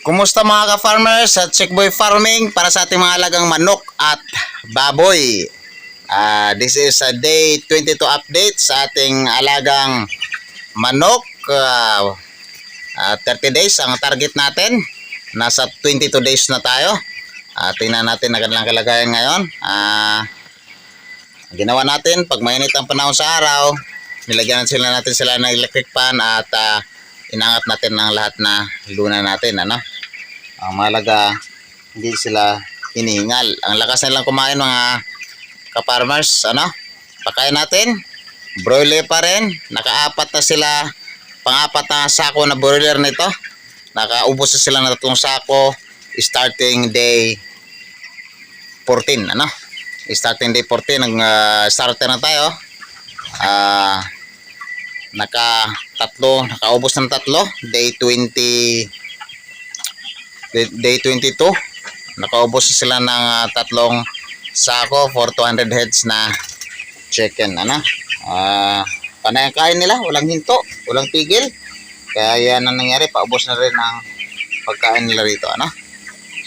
Kumusta mga ka-farmers at Chickboy Farming para sa ating mga alagang manok at baboy. This is a day 22 update sa ating alagang manok. 30 days ang target natin. Nasa 22 days na tayo. Tingnan natin ang kanilang kalagayan ngayon. Ginawa natin pag mainit ang panahon sa araw, nilagyan natin sila ng electric fan at inangat natin ng lahat na luna natin, ano? Ang mahalaga, hindi sila hinihingal. Ang lakas nilang kumain mga ka-farmers, ano? Pakain natin, broiler pa rin. Nakaapat na sila, pang-apat na sako na broiler nito. Nakaubos na sila ng 3 sako starting day 14, ano? Starting day 14, starter na tayo. Nakaubos ng 3, day 20, day 22, nakaubos sila ng 3 sako for 200 heads na chicken, ano? Panay ang kain nila, walang hinto, walang tigil, kaya yan ang nangyari, paubos na rin ang pagkain nila rito, ano?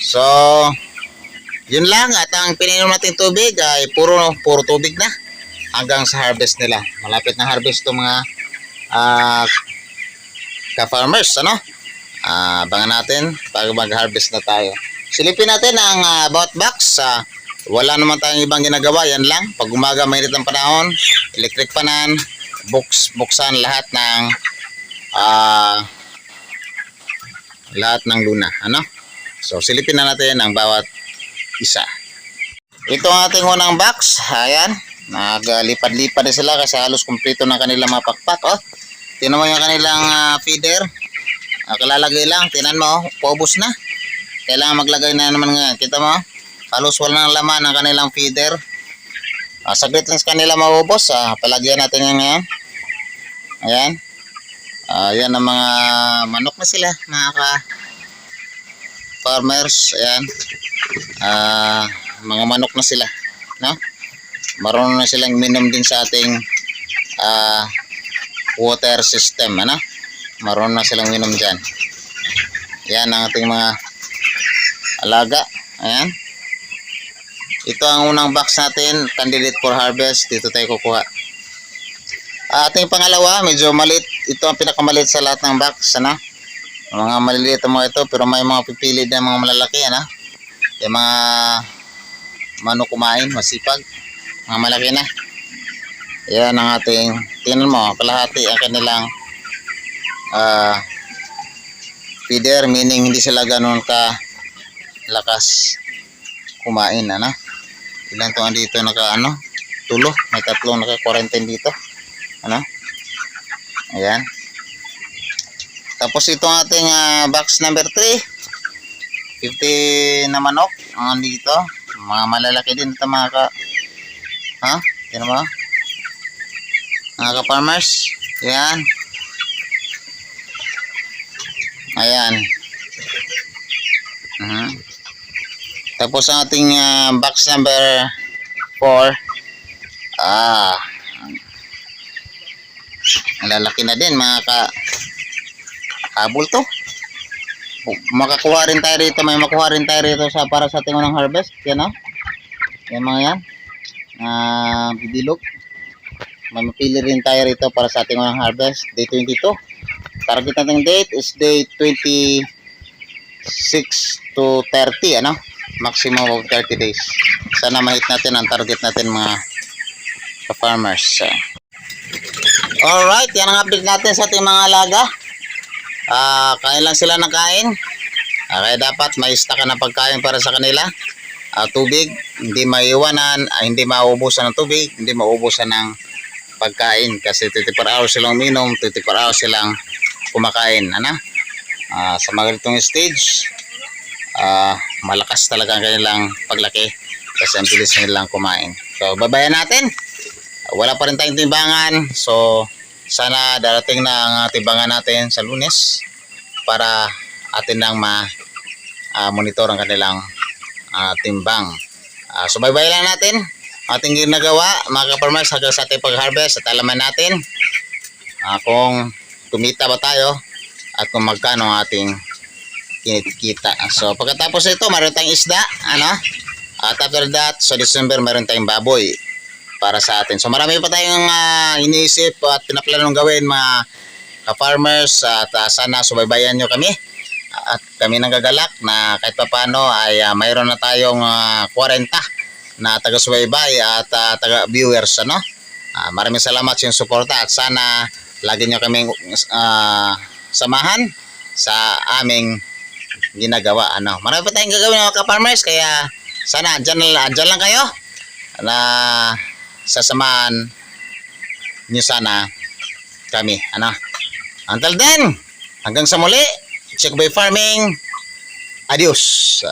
So yun lang, at ang pininom natin tubig ay puro tubig na hanggang sa harvest nila. Malapit na harvest itong mga ka-farmers, ano? Abangan natin pag mag-harvest na tayo. Silipin natin ang bawat box. Wala naman tayong ibang ginagawa, yan lang. Pag umaga mainit ang panahon, electric panan, buksan lahat ng luna, ano? So silipin na natin ang bawat isa. Ito ang ating unang box. Ayan, naglipad-lipad na sila kasi halos kumpleto na kanilang mga pakpak. Oh, tinan mo yung kanilang feeder. Kalalagay lang, tinan mo, paubos na. Kailangan maglagay na naman ngayon. Kita mo, halos wala nang laman ang kanilang feeder. Saglit lang sa kanila maubos. Palagyan natin yan ngayon. Ayan. Ayan ang mga manok na sila, mga ka-farmers. Ayan. Mga manok na sila, no? Marunong na silang minom din sa ating water system, ano? Marunong na silang minom dyan. Yan ang ating mga alaga. Ayan. Ito ang unang box natin, candidate for harvest. Dito tayo kukuha. Ating pangalawa, medyo maliit. Ito ang pinakamaliit sa lahat ng box, ano? Mga maliliit mo ito, pero may mga pipili na mga malalaki, ano? Yung mga manok kumain, masipag, mga malaki na. Yan ang ating, tingnan mo, kalahati ang kanilang feeder, meaning hindi sila ganun ka lakas kumain, ano? Ilan to dito tulo, may 3 naka-quarantine dito, ano? Ayan. Tapos ito ang ating box number 3. 50 na manok ang dito, mga malalaki din ito mga tingnan mo, mga ka-farmers. Yan, ayan. Tapos ang ating box number 4, malalaki na din mga kabulto. Makakuha rin tayo rito, may makuha rin tayo rito para sa ating unang harvest. Yan, yan mga yan, bibilog. May mapili rin tayo rito para sa ating unang harvest, day 22. Target nating date is day 26 to 30, ano? Maximum of 30 days. Sana mahit natin ang target natin mga ka-farmers. Alright, yan ang update natin sa ating mga alaga. Kain lang sila ng kain. Kaya dapat may stock na pagkain para sa kanila. Tubig, hindi maiwanan, hindi mauubusan ng tubig, hindi mauubusan ng pagkain. Kasi 24 hours silang minom, 24 hours silang kumakain, ano? Sa mga ganitong stage, malakas talaga ang kanilang paglaki kasi ang bilis nilang kumain. So babayan natin. Wala pa rin tayong timbangan. So sana darating na ang timbangan natin sa Lunes para atin nang monitor ang kanilang timbang. So bye-bye lang natin ating ginagawa mga ka-farmers hanggang sa ating pag-harvest at alaman natin kung kumita ba tayo at kung magkano ang ating kita. So pagkatapos ito, mayroon tayong isda, ano? At after that, sa December, mayroon tayong baboy para sa atin. So marami pa tayong iniisip at pinaplanong gawin mga ka-farmers at sana subaybayan nyo kami. At kami nagagalak na kahit paano ay mayroon na tayong 40 na taga-subaybay at taga-viewers, ano? Maraming salamat sa inyong suporta at sana lagi nyo kaming samahan sa aming ginagawa, ano. Marami pa tayong gagawin mga ka-farmers, kaya sana andyan lang kayo na sasamahan nyo sana kami, ano. Until then, hanggang sa muli, Check by Farming. Adios.